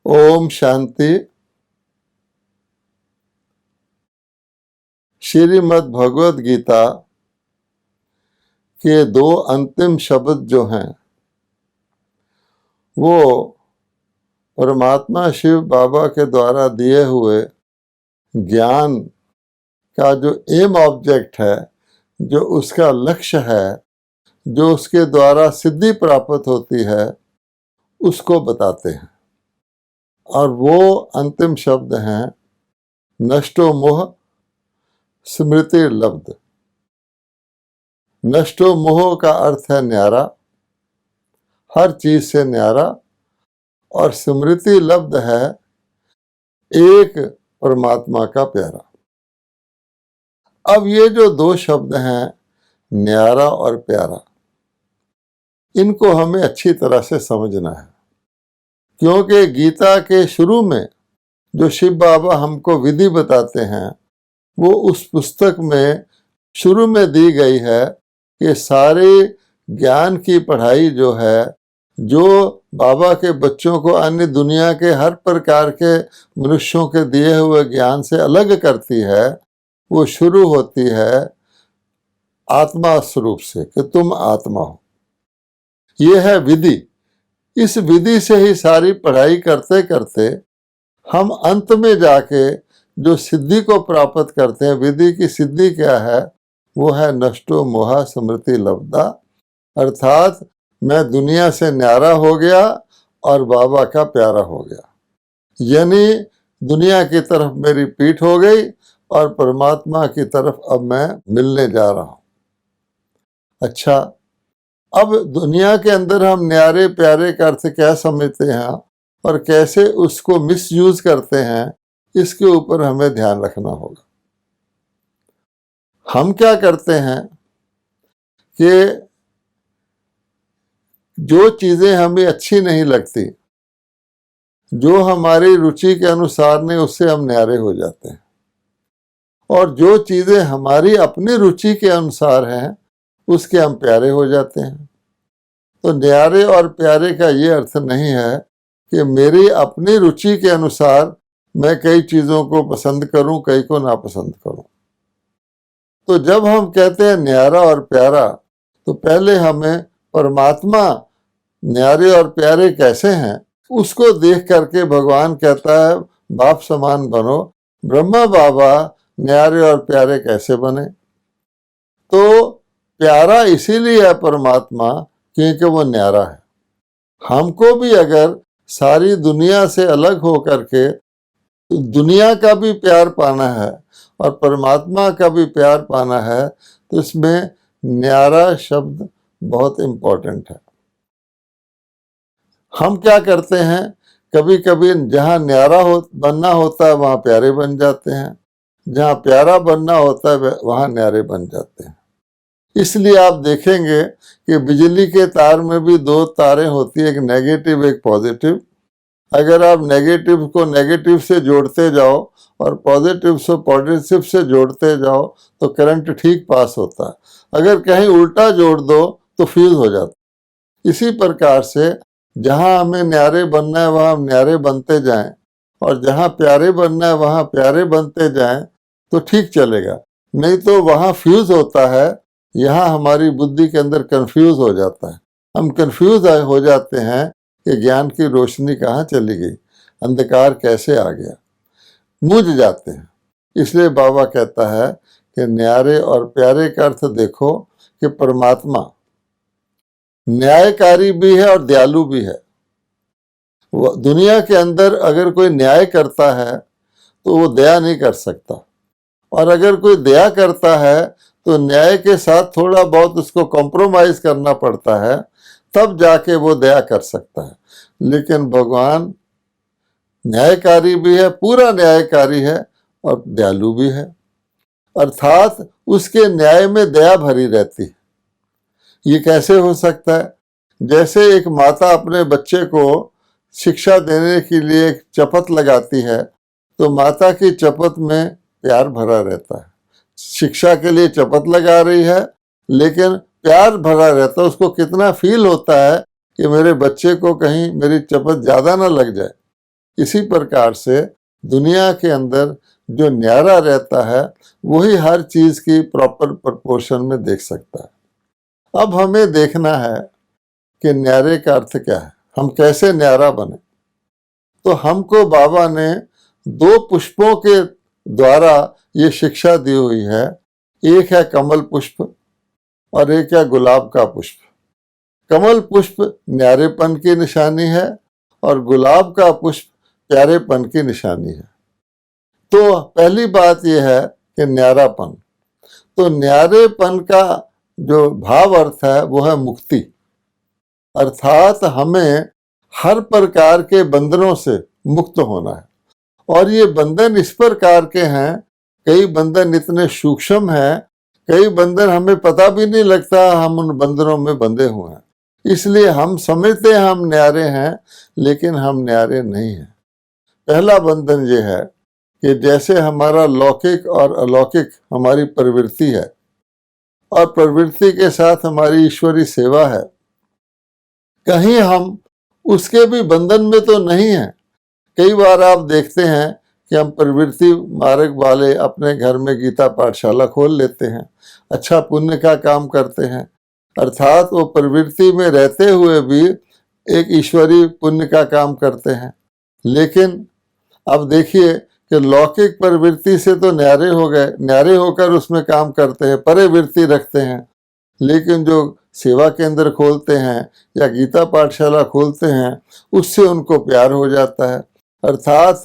ओम शांति। श्रीमद् भगवद गीता के दो अंतिम शब्द जो हैं वो परमात्मा शिव बाबा के द्वारा दिए हुए ज्ञान का जो एम ऑब्जेक्ट है, जो उसका लक्ष्य है, जो उसके द्वारा सिद्धि प्राप्त होती है, उसको बताते हैं। और वो अंतिम शब्द हैं नष्टो मोह स्मृति लब्ध। नष्टो मोह का अर्थ है न्यारा, हर चीज से न्यारा, और स्मृति लब्ध है एक परमात्मा का प्यारा। अब ये जो दो शब्द हैं न्यारा और प्यारा, इनको हमें अच्छी तरह से समझना है, क्योंकि गीता के शुरू में जो शिव बाबा हमको विधि बताते हैं वो उस पुस्तक में शुरू में दी गई है कि सारे ज्ञान की पढ़ाई जो है, जो बाबा के बच्चों को अन्य दुनिया के हर प्रकार के मनुष्यों के दिए हुए ज्ञान से अलग करती है, वो शुरू होती है आत्मा स्वरूप से कि तुम आत्मा हो। ये है विधि। इस विधि से ही सारी पढ़ाई करते करते हम अंत में जाके जो सिद्धि को प्राप्त करते हैं, विधि की सिद्धि क्या है, वो है नष्टो मोहा स्मृति लब्धा, अर्थात मैं दुनिया से न्यारा हो गया और बाबा का प्यारा हो गया। यानी दुनिया की तरफ मेरी पीठ हो गई और परमात्मा की तरफ अब मैं मिलने जा रहा हूं। अच्छा, अब दुनिया के अंदर हम न्यारे प्यारे का अर्थ क्या समझते हैं और कैसे उसको मिसयूज करते हैं, इसके ऊपर हमें ध्यान रखना होगा। हम क्या करते हैं कि जो चीजें हमें अच्छी नहीं लगती, जो हमारी रुचि के अनुसार नहीं, उससे हम न्यारे हो जाते हैं, और जो चीजें हमारी अपनी रुचि के अनुसार हैं उसके हम प्यारे हो जाते हैं। तो न्यारे और प्यारे का ये अर्थ नहीं है कि मेरी अपनी रुचि के अनुसार मैं कई चीजों को पसंद करूं, कई को नापसंद करूं। तो जब हम कहते हैं न्यारा और प्यारा, तो पहले हमें परमात्मा न्यारे और प्यारे कैसे हैं उसको देख करके भगवान कहता है बाप समान बनो। ब्रह्मा बाबा न्यारे और प्यारे कैसे बने? तो प्यारा इसीलिए है परमात्मा क्योंकि वो न्यारा है। हमको भी अगर सारी दुनिया से अलग हो करके दुनिया का भी प्यार पाना है और परमात्मा का भी प्यार पाना है, तो इसमें न्यारा शब्द बहुत इम्पोर्टेंट है। हम क्या करते हैं, कभी कभी जहाँ न्यारा बनना होता है वहाँ प्यारे बन जाते हैं, जहाँ प्यारा बनना होता है वहाँ न्यारे बन जाते हैं। इसलिए आप देखेंगे कि बिजली के तार में भी दो तारें होती है, एक नेगेटिव एक पॉजिटिव। अगर आप नेगेटिव को नेगेटिव से जोड़ते जाओ और पॉजिटिव से पॉजिटिव से जोड़ते जाओ तो करंट ठीक पास होता है। अगर कहीं उल्टा जोड़ दो तो फ्यूज हो जाता है। इसी प्रकार से जहां हमें न्यारे बनना है वहां हम न्यारे बनते जाएं, और जहां प्यारे बनना है वहां प्यारे बनते जाएं तो ठीक चलेगा। नहीं तो वहां फ्यूज होता है, यहाँ हमारी बुद्धि के अंदर कंफ्यूज हो जाता है। हम कंफ्यूज हो जाते हैं कि ज्ञान की रोशनी कहाँ चली गई, अंधकार कैसे आ गया, मूझ जाते हैं। इसलिए बाबा कहता है कि न्यारे और प्यारे का अर्थ देखो कि परमात्मा न्यायकारी भी है और दयालु भी है। दुनिया के अंदर अगर कोई न्याय करता है तो वो दया नहीं कर सकता, और अगर कोई दया करता है तो न्याय के साथ थोड़ा बहुत उसको कॉम्प्रोमाइज करना पड़ता है, तब जाके वो दया कर सकता है। लेकिन भगवान न्यायकारी भी है, पूरा न्यायकारी है और दयालु भी है, अर्थात उसके न्याय में दया भरी रहती है। ये कैसे हो सकता है? जैसे एक माता अपने बच्चे को शिक्षा देने के लिए एक चपत लगाती है, तो माता की चपत में प्यार भरा रहता है। शिक्षा के लिए चपत लगा रही है लेकिन प्यार भरा रहता है। उसको कितना फील होता है कि मेरे बच्चे को कहीं मेरी चपत ज्यादा ना लग जाए, इसी प्रकार से दुनिया के अंदर जो न्यारा रहता है वही हर चीज की प्रॉपर प्रोपोर्शन में देख सकता है। अब हमें देखना है कि न्यारे का अर्थ क्या है, हम कैसे न्यारा बने। तो हमको बाबा ने 2 पुष्पों के द्वारा ये शिक्षा दी हुई है, एक है कमल पुष्प और एक है गुलाब का पुष्प। कमल पुष्प न्यारेपन की निशानी है और गुलाब का पुष्प प्यारेपन की निशानी है। तो पहली बात यह है कि न्यारापन, तो न्यारेपन का जो भाव अर्थ है वो है मुक्ति, अर्थात हमें हर प्रकार के बंधनों से मुक्त होना है। और ये बंधन इस प्रकार के हैं, कई बंधन इतने सूक्ष्म हैं, कई बंधन हमें पता भी नहीं लगता हम उन बंधनों में बंधे हुए हैं। इसलिए हम समझते हैं हम न्यारे हैं, लेकिन हम न्यारे नहीं हैं। पहला बंधन ये है कि जैसे हमारा लौकिक और अलौकिक हमारी प्रवृत्ति है और प्रवृत्ति के साथ हमारी ईश्वरी सेवा है, कहीं हम उसके भी बंधन में तो नहीं है। कई बार आप देखते हैं कि हम प्रवृत्ति मार्ग वाले अपने घर में गीता पाठशाला खोल लेते हैं, अच्छा पुण्य का काम करते हैं, अर्थात वो प्रवृत्ति में रहते हुए भी एक ईश्वरीय पुण्य का काम करते हैं। लेकिन अब देखिए कि लौकिक प्रवृत्ति से तो न्यारे हो गए, न्यारे होकर उसमें काम करते हैं, परे वृत्ति रखते हैं। लेकिन जो सेवा केंद्र खोलते हैं या गीता पाठशाला खोलते हैं, उससे उनको प्यार हो जाता है। अर्थात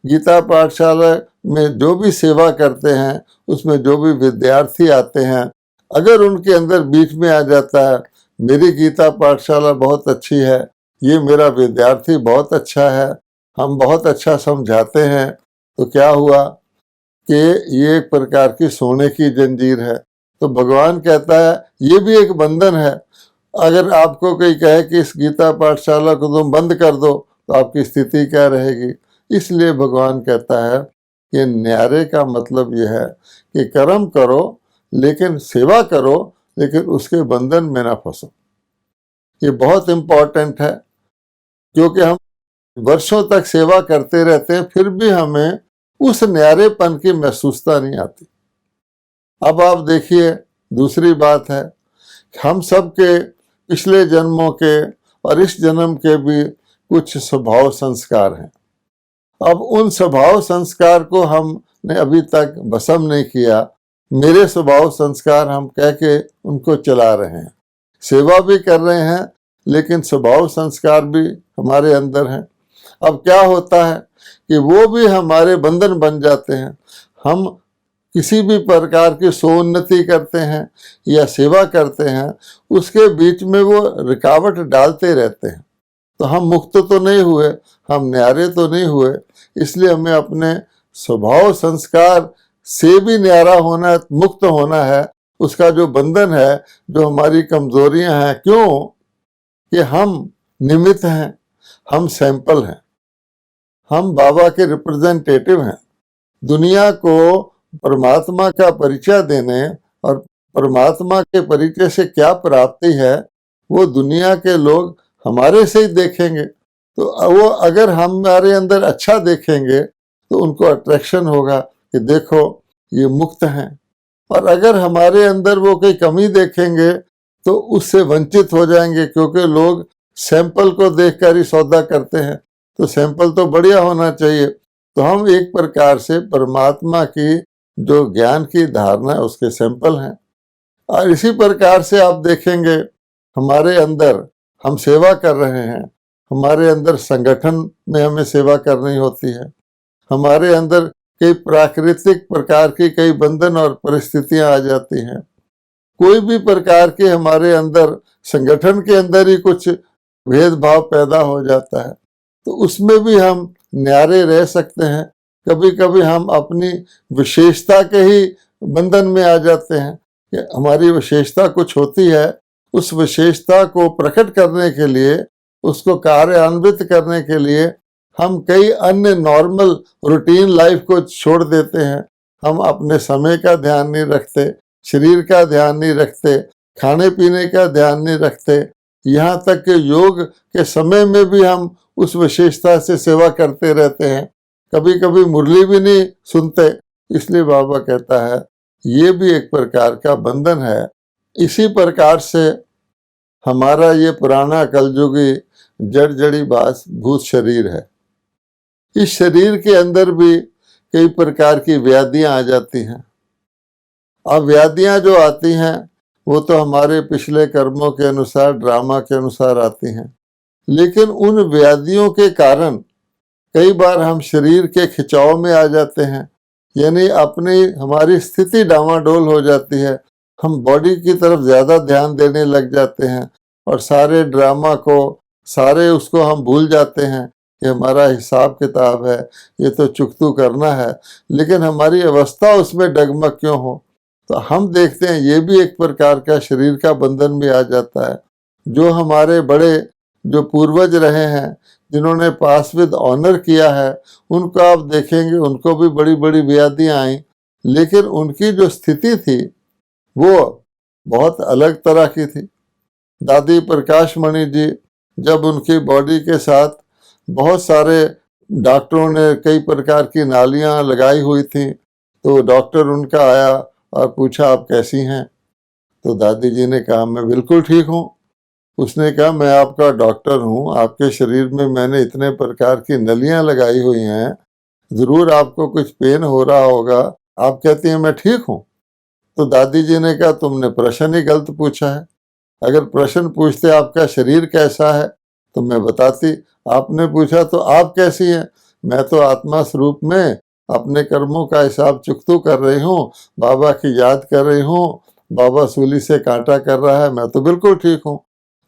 गीता पाठशाला में जो भी सेवा करते हैं, उसमें जो भी विद्यार्थी आते हैं, अगर उनके अंदर बीच में आ जाता है मेरी गीता पाठशाला बहुत अच्छी है, ये मेरा विद्यार्थी बहुत अच्छा है, हम बहुत अच्छा समझाते हैं, तो क्या हुआ कि ये एक प्रकार की सोने की जंजीर है। तो भगवान कहता है ये भी एक बंधन है। अगर आपको कोई कहे कि इस गीता पाठशाला को तुम बंद कर दो तो आपकी स्थिति क्या रहेगी। इसलिए भगवान कहता है कि न्यारे का मतलब यह है कि कर्म करो लेकिन सेवा करो, लेकिन उसके बंधन में ना फंसो। ये बहुत इम्पोर्टेंट है, क्योंकि हम वर्षों तक सेवा करते रहते हैं फिर भी हमें उस न्यारेपन की महसूसता नहीं आती। अब आप देखिए दूसरी बात है, हम सब के पिछले जन्मों के और इस जन्म के भी कुछ स्वभाव संस्कार हैं। अब उन स्वभाव संस्कार को हमने अभी तक भस्म नहीं किया। मेरे स्वभाव संस्कार हम कह के उनको चला रहे हैं, सेवा भी कर रहे हैं, लेकिन स्वभाव संस्कार भी हमारे अंदर हैं। अब क्या होता है कि वो भी हमारे बंधन बन जाते हैं। हम किसी भी प्रकार की सोन्नति करते हैं या सेवा करते हैं, उसके बीच में वो रुकावट डालते रहते हैं, तो हम मुक्त तो नहीं हुए, हम न्यारे तो नहीं हुए। इसलिए हमें अपने स्वभाव संस्कार से भी न्यारा होना, मुक्त होना है। उसका जो बंधन है, जो हमारी कमजोरियां हैं, क्यों कि हम निमित्त हैं, हम सैंपल हैं, हम बाबा के रिप्रेजेंटेटिव हैं। दुनिया को परमात्मा का परिचय देने और परमात्मा के परिचय से क्या प्राप्ति है वो दुनिया के लोग हमारे से ही देखेंगे। तो वो अगर हमारे अंदर अच्छा देखेंगे तो उनको अट्रैक्शन होगा कि देखो ये मुक्त हैं, और अगर हमारे अंदर वो कोई कमी देखेंगे तो उससे वंचित हो जाएंगे, क्योंकि लोग सैंपल को देखकर ही सौदा करते हैं। तो सैंपल तो बढ़िया होना चाहिए। तो हम एक प्रकार से परमात्मा की जो ज्ञान की धारणा है उसके सैंपल हैं। और इसी प्रकार से आप देखेंगे हमारे अंदर हम सेवा कर रहे हैं, हमारे अंदर संगठन में हमें सेवा करनी होती है, हमारे अंदर कई प्राकृतिक प्रकार की कई बंधन और परिस्थितियां आ जाती हैं, कोई भी प्रकार के हमारे अंदर संगठन के अंदर ही कुछ भेदभाव पैदा हो जाता है, तो उसमें भी हम न्यारे रह सकते हैं। कभी कभी हम अपनी विशेषता के ही बंधन में आ जाते हैं कि हमारी विशेषता कुछ होती है, उस विशेषता को प्रकट करने के लिए, उसको कार्यान्वित करने के लिए हम कई अन्य नॉर्मल रूटीन लाइफ को छोड़ देते हैं। हम अपने समय का ध्यान नहीं रखते, शरीर का ध्यान नहीं रखते, खाने पीने का ध्यान नहीं रखते, यहाँ तक कि योग के समय में भी हम उस विशेषता से सेवा करते रहते हैं, कभी कभी मुरली भी नहीं सुनते। इसलिए बाबा कहता है ये भी एक प्रकार का बंधन है। इसी प्रकार से हमारा ये पुराना कलयुगी जड़ जड़ी बास भूत शरीर है। इस शरीर के अंदर भी कई प्रकार की व्याधियां आ जाती हैं। अब व्याधियां जो आती हैं वो तो हमारे पिछले कर्मों के अनुसार, ड्रामा के अनुसार आती हैं, लेकिन उन व्याधियों के कारण कई बार हम शरीर के खिंचाव में आ जाते हैं, यानी अपनी हमारी स्थिति डामाडोल हो जाती है। हम बॉडी की तरफ ज़्यादा ध्यान देने लग जाते हैं और सारे ड्रामा को, सारे उसको हम भूल जाते हैं कि हमारा हिसाब किताब है, ये तो चुकतू करना है, लेकिन हमारी अवस्था उसमें डगमग क्यों हो। तो हम देखते हैं ये भी एक प्रकार का शरीर का बंधन भी आ जाता है। जो हमारे बड़े जो पूर्वज रहे हैं, जिन्होंने पास विद ऑनर किया है, उनको आप देखेंगे उनको भी बड़ी बड़ी व्याधियां आई, लेकिन उनकी जो स्थिति थी वो बहुत अलग तरह की थी। दादी प्रकाश मणि जी, जब उनकी बॉडी के साथ बहुत सारे डॉक्टरों ने कई प्रकार की नालियां लगाई हुई थी, तो डॉक्टर उनका आया और पूछा आप कैसी हैं। तो दादी जी ने कहा मैं बिल्कुल ठीक हूँ। उसने कहा मैं आपका डॉक्टर हूँ, आपके शरीर में मैंने इतने प्रकार की नलियां लगाई हुई हैं, ज़रूर आपको कुछ पेन हो रहा होगा, आप कहती हैं मैं ठीक हूँ। तो दादी जी ने कहा तुमने प्रश्न ही गलत पूछा है। अगर प्रश्न पूछते आपका शरीर कैसा है तो मैं बताती। आपने पूछा तो आप कैसी हैं। मैं तो आत्मा स्वरूप में अपने कर्मों का हिसाब चुकतू कर रही हूँ, बाबा की याद कर रही हूँ, बाबा सूली से कांटा कर रहा है, मैं तो बिल्कुल ठीक हूँ।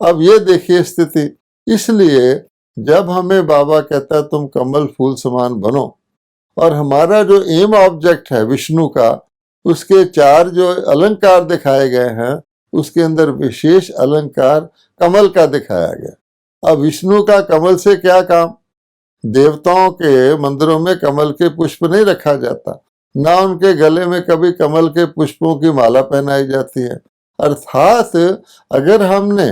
अब ये देखिए स्थिति। इसलिए जब हमें बाबा कहता है तुम कमल फूल समान बनो, और हमारा जो एम ऑब्जेक्ट है विष्णु का, उसके 4 जो अलंकार दिखाए गए हैं, उसके अंदर विशेष अलंकार कमल का दिखाया गया। अब विष्णु का कमल से क्या काम। देवताओं के मंदिरों में कमल के पुष्प नहीं रखा जाता, ना उनके गले में कभी कमल के पुष्पों की माला पहनाई जाती है। अर्थात अगर हमने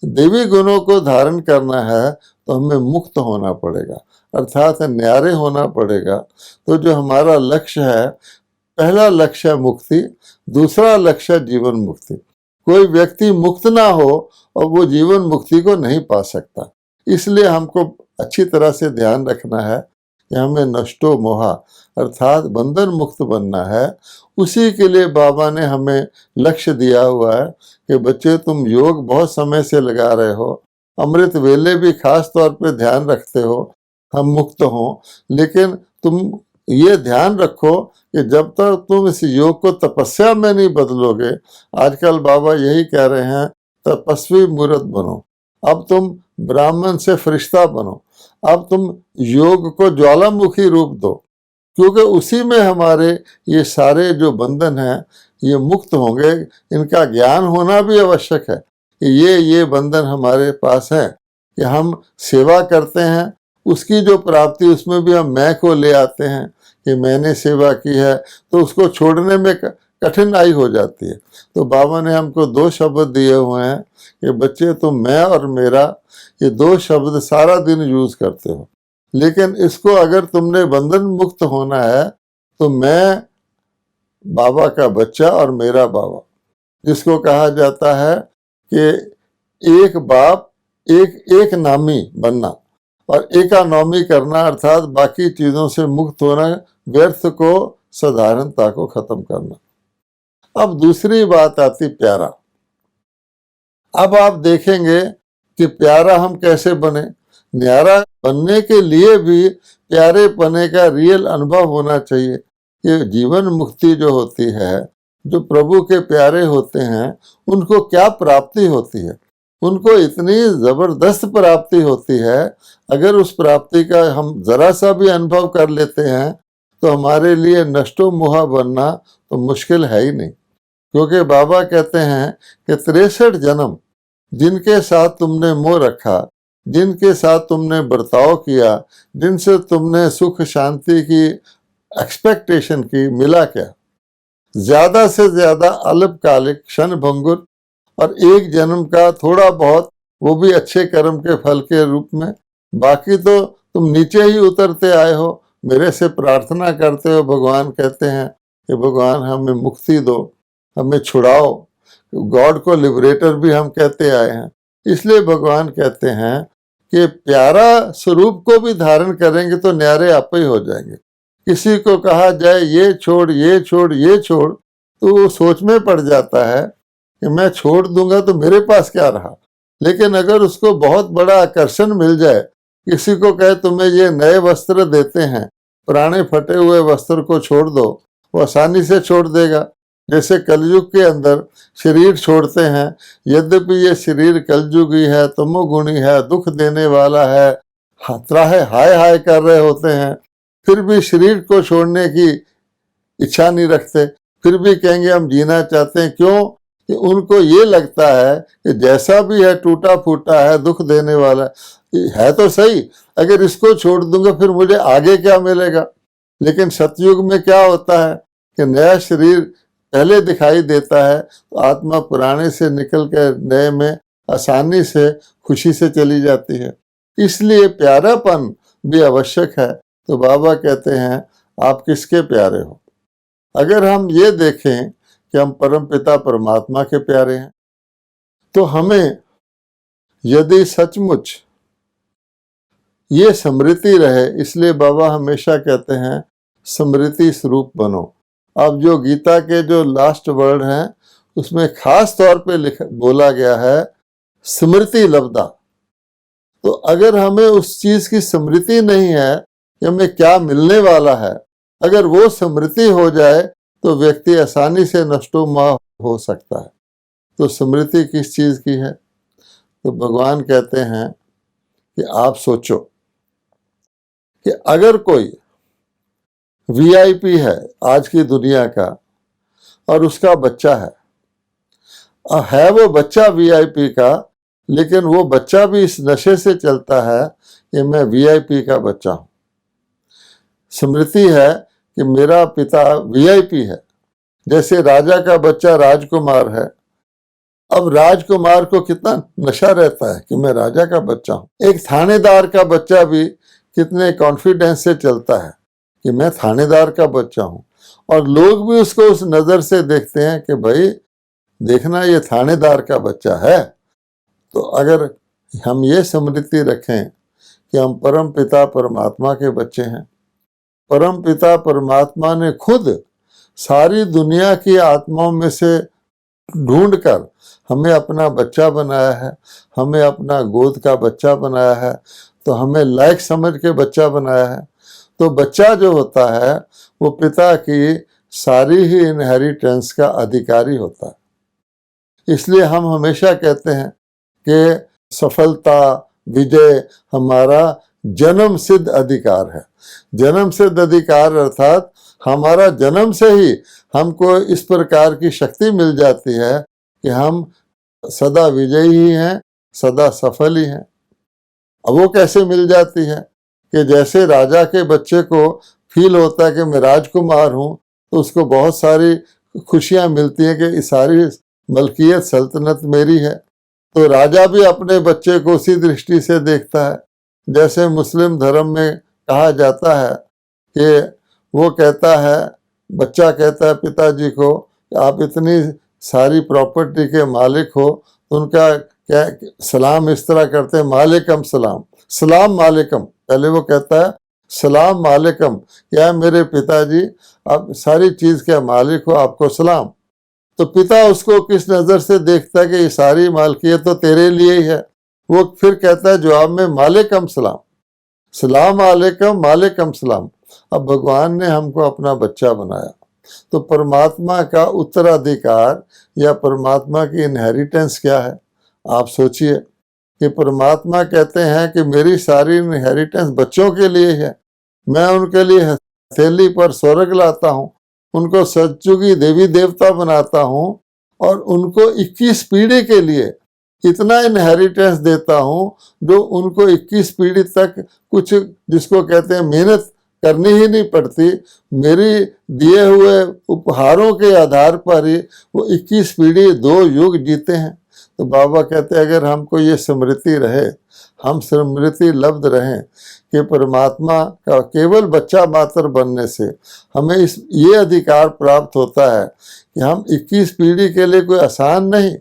देवी गुणों को धारण करना है तो हमें मुक्त होना पड़ेगा, अर्थात न्यारे होना पड़ेगा। तो जो हमारा लक्ष्य है, पहला लक्ष्य है मुक्ति, दूसरा लक्ष्य है जीवन मुक्ति। कोई व्यक्ति मुक्त ना हो और वो जीवन मुक्ति को नहीं पा सकता। इसलिए हमको अच्छी तरह से ध्यान रखना है कि हमें नष्टो मोहा अर्थात बंधन मुक्त बनना है। उसी के लिए बाबा ने हमें लक्ष्य दिया हुआ है कि बच्चे तुम योग बहुत समय से लगा रहे हो, अमृत वेले भी खास तौर पे ध्यान रखते हो हम मुक्त हों, लेकिन तुम ये ध्यान रखो कि जब तक तुम इस योग को तपस्या में नहीं बदलोगे, आजकल बाबा यही कह रहे हैं तपस्वी मूर्त बनो, अब तुम ब्राह्मण से फरिश्ता बनो, अब तुम योग को ज्वालामुखी रूप दो, क्योंकि उसी में हमारे ये सारे जो बंधन हैं ये मुक्त होंगे। इनका ज्ञान होना भी आवश्यक है कि ये बंधन हमारे पास है कि हम सेवा करते हैं, उसकी जो प्राप्ति उसमें भी हम मैं को ले आते हैं कि मैंने सेवा की है, तो उसको छोड़ने में कठिनाई हो जाती है। तो बाबा ने हमको 2 शब्द दिए हुए हैं कि बच्चे तुम मैं और मेरा, ये 2 शब्द सारा दिन यूज करते हो, लेकिन इसको अगर तुमने बंधन मुक्त होना है तो मैं बाबा का बच्चा और मेरा बाबा, जिसको कहा जाता है कि एक बाप एक नामी बनना और एकानॉमी करना, अर्थात बाकी चीजों से मुक्त होना, व्यर्थ को साधारणता को खत्म करना। अब दूसरी बात आती प्यारा। अब आप देखेंगे कि प्यारा हम कैसे बने। न्यारा बनने के लिए भी प्यारे पने का रियल अनुभव होना चाहिए कि जीवन मुक्ति जो होती है, जो प्रभु के प्यारे होते हैं, उनको क्या प्राप्ति होती है। उनको इतनी जबरदस्त प्राप्ति होती है, अगर उस प्राप्ति का हम जरा सा भी अनुभव कर लेते हैं तो हमारे लिए नष्टो मोहा बनना तो मुश्किल है ही नहीं। क्योंकि बाबा कहते हैं कि 63 जन्म जिनके साथ तुमने मोह रखा, जिनके साथ तुमने बर्ताव किया, जिनसे तुमने सुख शांति की एक्सपेक्टेशन की, मिला क्या। ज्यादा से ज्यादा अल्पकालिक क्षण भंगुर और एक जन्म का थोड़ा बहुत, वो भी अच्छे कर्म के फल के रूप में, बाकी तो तुम नीचे ही उतरते आए हो, मेरे से प्रार्थना करते हो, भगवान कहते हैं कि भगवान हमें मुक्ति दो, हमें छुड़ाओ। गॉड को लिबरेटर भी हम कहते आए हैं। इसलिए भगवान कहते हैं कि प्यारा स्वरूप को भी धारण करेंगे तो न्यारे आप ही हो जाएंगे। किसी को कहा जाए ये छोड़ ये छोड़ ये छोड़, तो वो सोच में पड़ जाता है कि मैं छोड़ दूंगा तो मेरे पास क्या रहा। लेकिन अगर उसको बहुत बड़ा आकर्षण मिल जाए, किसी को कहे तुम्हें ये नए वस्त्र देते हैं, पुराने फटे हुए वस्त्र को छोड़ दो, वो आसानी से छोड़ देगा। जैसे कलयुग के अंदर शरीर छोड़ते हैं, यद्यपि ये शरीर कलयुगी है, तमोगुणी है, दुख देने वाला है, त्राहे हाय हाय कर रहे होते हैं, फिर भी शरीर को छोड़ने की इच्छा नहीं रखते, फिर भी कहेंगे हम जीना चाहते हैं। क्यों? कि उनको ये लगता है कि जैसा भी है टूटा फूटा है, दुख देने वाला है तो सही, अगर इसको छोड़ दूंगा फिर मुझे आगे क्या मिलेगा। लेकिन सतयुग में क्या होता है कि नया शरीर पहले दिखाई देता है, तो आत्मा पुराने से निकल कर नए में आसानी से खुशी से चली जाती है। इसलिए प्यारापन भी आवश्यक है। तो बाबा कहते हैं आप किसके प्यारे हो? अगर हम ये देखें कि हम परमपिता परमात्मा के प्यारे हैं, तो हमें यदि सचमुच ये स्मृति रहे, इसलिए बाबा हमेशा कहते हैं स्मृति स्वरूप बनो। अब जो गीता के जो लास्ट वर्ड हैं उसमें खास तौर पे बोला गया है स्मृति लब्धा। तो अगर हमें उस चीज की स्मृति नहीं है कि हमें क्या मिलने वाला है, अगर वो स्मृति हो जाए तो व्यक्ति आसानी से नष्टोन्माह हो सकता है। तो स्मृति किस चीज की है? तो भगवान कहते हैं कि आप सोचो कि अगर कोई वीआईपी है आज की दुनिया का और उसका बच्चा है वो बच्चा वीआईपी का, लेकिन वो बच्चा भी इस नशे से चलता है कि मैं वीआईपी का बच्चा हूं। स्मृति है कि मेरा पिता वीआईपी है। जैसे राजा का बच्चा राजकुमार है, अब राजकुमार को कितना नशा रहता है कि मैं राजा का बच्चा हूं। एक थानेदार का बच्चा भी कितने कॉन्फिडेंस से चलता है कि मैं थानेदार का बच्चा हूं, और लोग भी उसको उस नजर से देखते हैं कि भाई देखना ये थानेदार का बच्चा है। तो अगर हम ये स्मृति रखें कि हम परम पिता परमात्मा के बच्चे हैं, परम पिता परमात्मा ने खुद सारी दुनिया की आत्माओं में से ढूंढकर हमें अपना बच्चा बनाया है, हमें अपना गोद का बच्चा बनाया है, तो हमें लायक समझ के बच्चा बनाया है। तो बच्चा जो होता है वो पिता की सारी ही इनहेरिटेंस का अधिकारी होता है। इसलिए हम हमेशा कहते हैं कि सफलता विजय हमारा जन्म सिद्ध अधिकार है। जन्म सिद्ध अधिकार अर्थात हमारा जन्म से ही हमको इस प्रकार की शक्ति मिल जाती है कि हम सदा विजयी ही हैं, सदा सफल ही हैं। अब वो कैसे मिल जाती है कि जैसे राजा के बच्चे को फील होता है कि मैं राजकुमार हूं, तो उसको बहुत सारी खुशियां मिलती हैं कि सारी मलकियत सल्तनत मेरी है। तो राजा भी अपने बच्चे को उसी दृष्टि से देखता है। जैसे मुस्लिम धर्म में कहा जाता है कि वो कहता है, बच्चा कहता है पिताजी को आप इतनी सारी प्रॉपर्टी के मालिक हो, तो उनका क्या सलाम इस तरह करते हैं, मालिकम सलाम, सलाम मालिकम। पहले वो कहता है सलाम मालिकम, क्या मेरे पिताजी आप सारी चीज के मालिक हो, आपको सलाम। तो पिता उसको किस नजर से देखता है कि ये सारी मालकियत तो तेरे लिए ही है। वो फिर कहता है जवाब में मालिकम सलाम, सलाम अलैकुम मालिकम सलाम। अब भगवान ने हमको अपना बच्चा बनाया, तो परमात्मा का उत्तराधिकार या परमात्मा की इनहेरिटेंस क्या है? आप सोचिए कि परमात्मा कहते हैं कि मेरी सारी इनहेरिटेंस बच्चों के लिए है, मैं उनके लिए हथेली पर स्वर्ग लाता हूँ, उनको सतयुगी देवी देवता बनाता हूँ, और उनको 21 पीढ़ी के लिए इतना इनहेरिटेंस देता हूँ जो उनको 21 पीढ़ी तक कुछ जिसको कहते हैं मेहनत करनी ही नहीं पड़ती। मेरी दिए हुए उपहारों के आधार पर ही वो 21 पीढ़ी 2 युग जीते हैं। तो बाबा कहते हैं अगर हमको ये स्मृति रहे, हम स्मृति लब्ध रहें कि परमात्मा का केवल बच्चा मात्र बनने से हमें ये अधिकार प्राप्त होता है कि हम 21 पीढ़ी के लिए कोई आसान नहीं,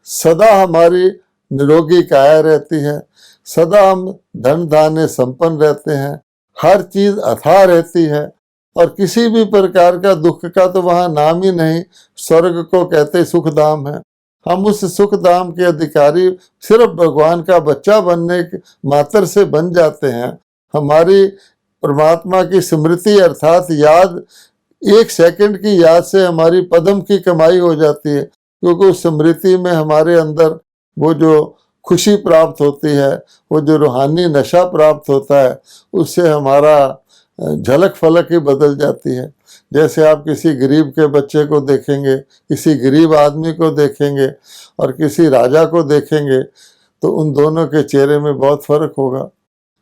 सदा हमारी निरोगी काया रहती है, सदा हम धन धान्य संपन्न रहते हैं, हर चीज अथाह रहती है और किसी भी प्रकार का दुख का तो वहाँ नाम ही नहीं। स्वर्ग को कहते सुख धाम है। हम उस सुख धाम के अधिकारी सिर्फ भगवान का बच्चा बनने मात्र से बन जाते हैं। हमारी परमात्मा की स्मृति अर्थात याद, 1 सेकंड की याद से हमारी पद्म की कमाई हो जाती है, क्योंकि उस स्मृति में हमारे अंदर वो जो खुशी प्राप्त होती है, वो जो रूहानी नशा प्राप्त होता है, उससे हमारा झलक फलक ही बदल जाती है। जैसे आप किसी गरीब के बच्चे को देखेंगे, किसी गरीब आदमी को देखेंगे और किसी राजा को देखेंगे तो उन दोनों के चेहरे में बहुत फर्क होगा।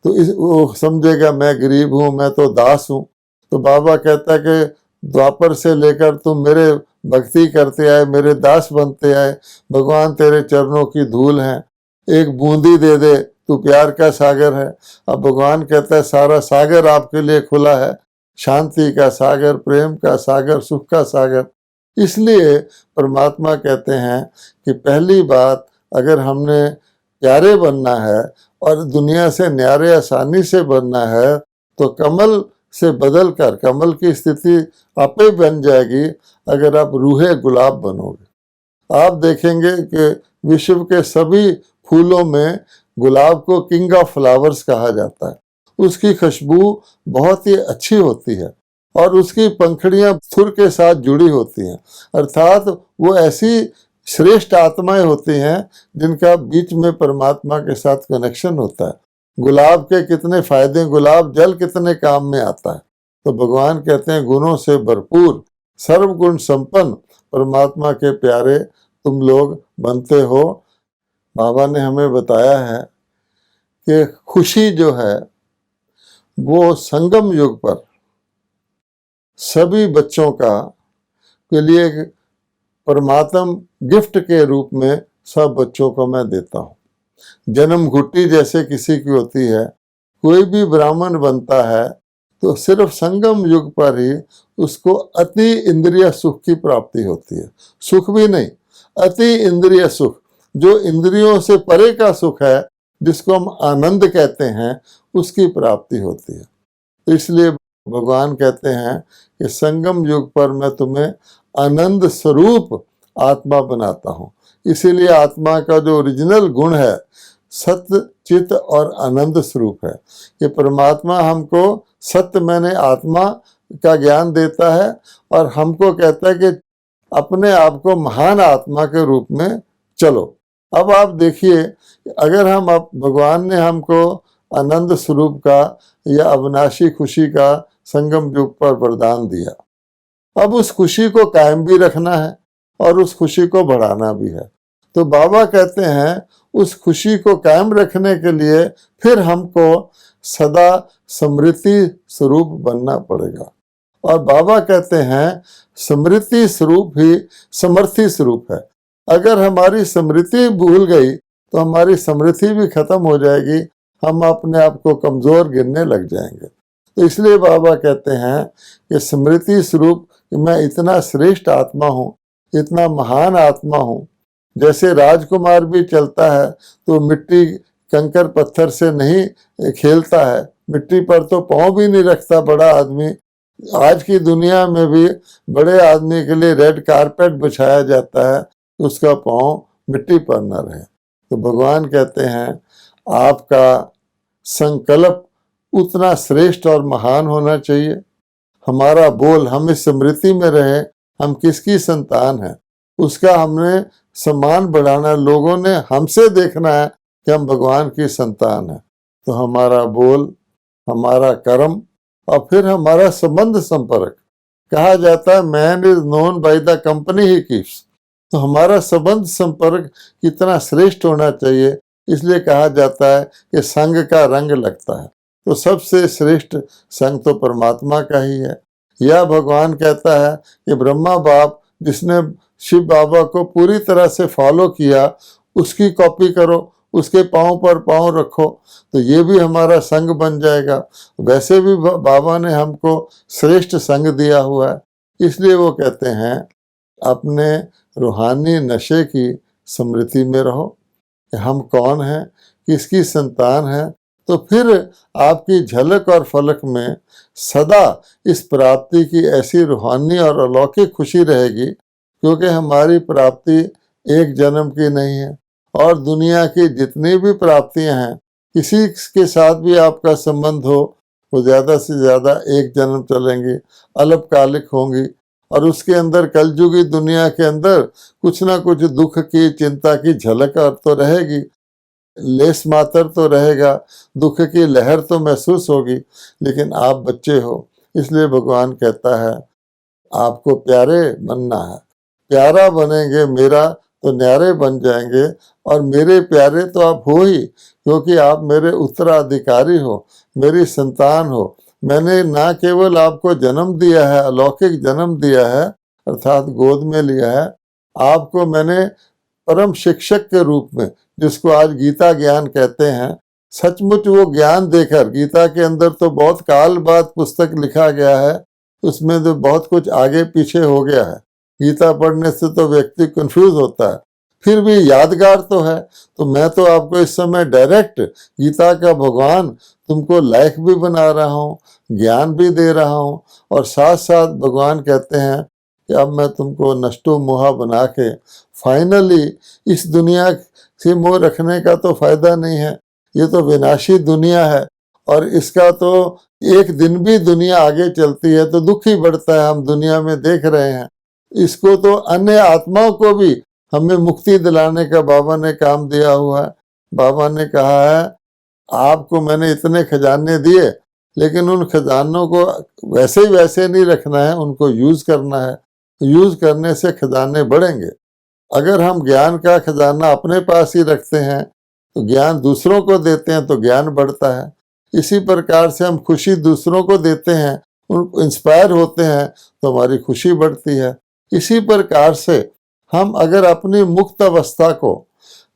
तो वो समझेगा मैं गरीब हूँ, मैं तो दास हूँ। तो बाबा कहता है कि द्वापर से लेकर तुम मेरे भक्ति करते आए, मेरे दास बनते आए, भगवान तेरे चरणों की धूल है, एक बूंदी दे दे, तू प्यार का सागर है। अब भगवान कहता है सारा सागर आपके लिए खुला है, शांति का सागर, प्रेम का सागर, सुख का सागर। इसलिए परमात्मा कहते हैं कि पहली बात, अगर हमने प्यारे बनना है और दुनिया से न्यारे आसानी से बनना है तो कमल से बदल कर कमल की स्थिति आपे बन जाएगी अगर आप रूहे गुलाब बनोगे। आप देखेंगे कि विश्व के सभी फूलों में गुलाब को किंग ऑफ फ्लावर्स कहा जाता है। उसकी खुशबू बहुत ही अच्छी होती है और उसकी पंखड़ियां सुर के साथ जुड़ी होती हैं, अर्थात वो ऐसी श्रेष्ठ आत्माएं होती हैं जिनका बीच में परमात्मा के साथ कनेक्शन होता है। गुलाब के कितने फायदे, गुलाब जल कितने काम में आता है। तो भगवान कहते हैं गुणों से भरपूर, सर्वगुण संपन्न परमात्मा के प्यारे तुम लोग बनते हो। बाबा ने हमें बताया है कि खुशी जो है वो संगम युग पर सभी बच्चों का के लिए परमात्म गिफ्ट के रूप में सब बच्चों को मैं देता हूँ। जन्म घुट्टी जैसे किसी की होती है, कोई भी ब्राह्मण बनता है तो सिर्फ संगम युग पर ही उसको अति इंद्रिय सुख की प्राप्ति होती है। सुख भी नहीं, अति इंद्रिय सुख, जो इंद्रियों से परे का सुख है, जिसको हम आनंद कहते हैं, उसकी प्राप्ति होती है। तो इसलिए भगवान कहते हैं कि संगम युग पर मैं तुम्हें आनंद स्वरूप आत्मा बनाता हूँ। इसीलिए आत्मा का जो ओरिजिनल गुण है सत्य, चित्त और आनंद स्वरूप है। कि परमात्मा हमको सत्य मैंने आत्मा का ज्ञान देता है और हमको कहता है कि अपने आप को महान आत्मा के रूप में चलो। अब आप देखिए, अगर हम भगवान ने हमको आनंद स्वरूप का या अविनाशी खुशी का संगम युग पर वरदान दिया, अब उस खुशी को कायम भी रखना है और उस खुशी को बढ़ाना भी है। तो बाबा कहते हैं उस खुशी को कायम रखने के लिए फिर हमको सदा समृद्धि स्वरूप बनना पड़ेगा। और बाबा कहते हैं समृद्धि स्वरूप ही समर्थी स्वरूप है। अगर हमारी समृद्धि भूल गई तो हमारी समृद्धि भी खत्म हो जाएगी, हम अपने आप को कमजोर गिनने लग जाएंगे। तो इसलिए बाबा कहते हैं कि स्मृति स्वरूप मैं इतना श्रेष्ठ आत्मा हूँ, इतना महान आत्मा हूँ। जैसे राजकुमार भी चलता है तो मिट्टी कंकर पत्थर से नहीं खेलता है, मिट्टी पर तो पाँव भी नहीं रखता बड़ा आदमी। आज की दुनिया में भी बड़े आदमी के लिए रेड कारपेट बिछाया जाता है, उसका पाँव मिट्टी पर न रहे। तो भगवान कहते हैं आपका संकल्प उतना श्रेष्ठ और महान होना चाहिए। हमारा बोल, हम इस स्मृति में रहे हम किसकी संतान हैं, उसका हमने सम्मान बढ़ाना है। लोगों ने हमसे देखना है कि हम भगवान की संतान हैं। तो हमारा बोल, हमारा कर्म और फिर हमारा संबंध संपर्क, कहा जाता है man is known by the company he keeps. तो हमारा संबंध संपर्क कितना श्रेष्ठ होना चाहिए, इसलिए कहा जाता है कि संग का रंग लगता है। तो सबसे श्रेष्ठ संग तो परमात्मा का ही है। यह भगवान कहता है कि ब्रह्मा बाप जिसने शिव बाबा को पूरी तरह से फॉलो किया, उसकी कॉपी करो, उसके पाँव पर पाँव रखो, तो ये भी हमारा संग बन जाएगा। वैसे भी बाबा ने हमको श्रेष्ठ संग दिया हुआ है, इसलिए वो कहते हैं अपने रूहानी नशे की स्मृति में रहो कि हम कौन हैं, किसकी संतान है, तो फिर आपकी झलक और फलक में सदा इस प्राप्ति की ऐसी रूहानी और अलौकिक खुशी रहेगी, क्योंकि हमारी प्राप्ति एक जन्म की नहीं है, और दुनिया की जितनी भी प्राप्तियां हैं, किसी के साथ भी आपका संबंध हो, वो ज़्यादा से ज़्यादा एक जन्म चलेंगी, अल्पकालिक होंगी, और उसके अंदर कलयुगी दुनिया के अंदर कुछ ना कुछ दुख की, चिंता की झलक तो रहेगी, लेस मात्र तो रहेगा, दुख की लहर तो महसूस होगी, लेकिन आप बच्चे हो, इसलिए भगवान कहता है आपको प्यारे बनना है। प्यारा बनेंगे मेरा तो न्यारे बन जाएंगे, और मेरे प्यारे तो आप हो ही, क्योंकि आप मेरे उत्तराधिकारी हो, मेरी संतान हो। मैंने ना केवल आपको जन्म दिया है, अलौकिक जन्म दिया है, अर्थात गोद में लिया है, आपको मैंने परम शिक्षक के रूप में, जिसको आज गीता ज्ञान कहते हैं, सचमुच वो ज्ञान देकर, गीता के अंदर तो बहुत काल बाद पुस्तक लिखा गया है, उसमें तो बहुत कुछ आगे पीछे हो गया है, गीता पढ़ने से तो व्यक्ति कंफ्यूज होता है, फिर भी यादगार तो है। तो मैं तो आपको इस समय डायरेक्ट गीता का भगवान तुमको लायक भी बना रहा हूँ, ज्ञान भी दे रहा हूँ, और साथ साथ भगवान कहते हैं कि अब मैं तुमको नष्टो मोहा बना के फाइनली इस दुनिया से मोह रखने का तो फायदा नहीं है, ये तो विनाशी दुनिया है, और इसका तो एक दिन भी दुनिया आगे चलती है तो दुख ही बढ़ता है, हम दुनिया में देख रहे हैं। इसको तो अन्य आत्माओं को भी हमें मुक्ति दिलाने का बाबा ने काम दिया हुआ है। बाबा ने कहा है आपको मैंने इतने खजाने दिए, लेकिन उन खजानों को वैसे ही वैसे नहीं रखना है, उनको यूज करना है, यूज करने से खजाने बढ़ेंगे। अगर हम ज्ञान का खजाना अपने पास ही रखते हैं तो ज्ञान दूसरों को देते हैं तो ज्ञान बढ़ता है। इसी प्रकार से हम खुशी दूसरों को देते हैं, उन इंस्पायर होते हैं तो हमारी खुशी बढ़ती है। इसी प्रकार से हम अगर अपनी मुक्त अवस्था को,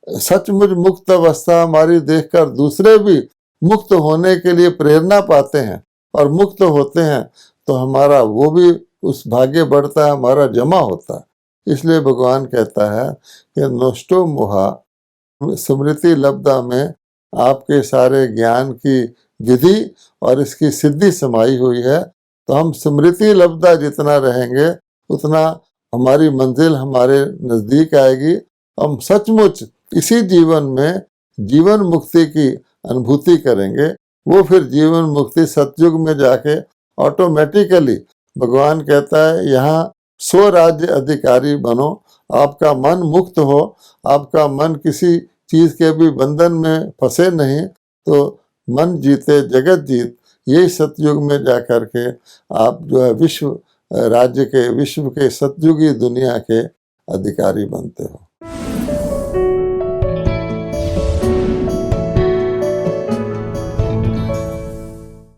सचमुच मुक्त अवस्था हमारी देखकर दूसरे भी मुक्त होने के लिए प्रेरणा पाते हैं और मुक्त होते हैं, तो हमारा वो भी उस भाग्य बढ़ता है, हमारा जमा होता है। इसलिए भगवान कहता है कि नष्टो मोहा स्मृति लब्धा में आपके सारे ज्ञान की विधि और इसकी सिद्धि समाई हुई है। तो हम स्मृति लब्धा जितना रहेंगे उतना हमारी मंजिल हमारे नज़दीक आएगी। हम सचमुच इसी जीवन में जीवन मुक्ति की अनुभूति करेंगे। वो फिर जीवन मुक्ति सतयुग में जाके ऑटोमेटिकली, भगवान कहता है यहाँ स्वराज्य अधिकारी बनो, आपका मन मुक्त हो, आपका मन किसी चीज के भी बंधन में फंसे नहीं, तो मन जीते जगत जीत, यही सतयुग में जाकर के आप जो है विश्व राज्य के, विश्व के सतयुगी दुनिया के अधिकारी बनते हो।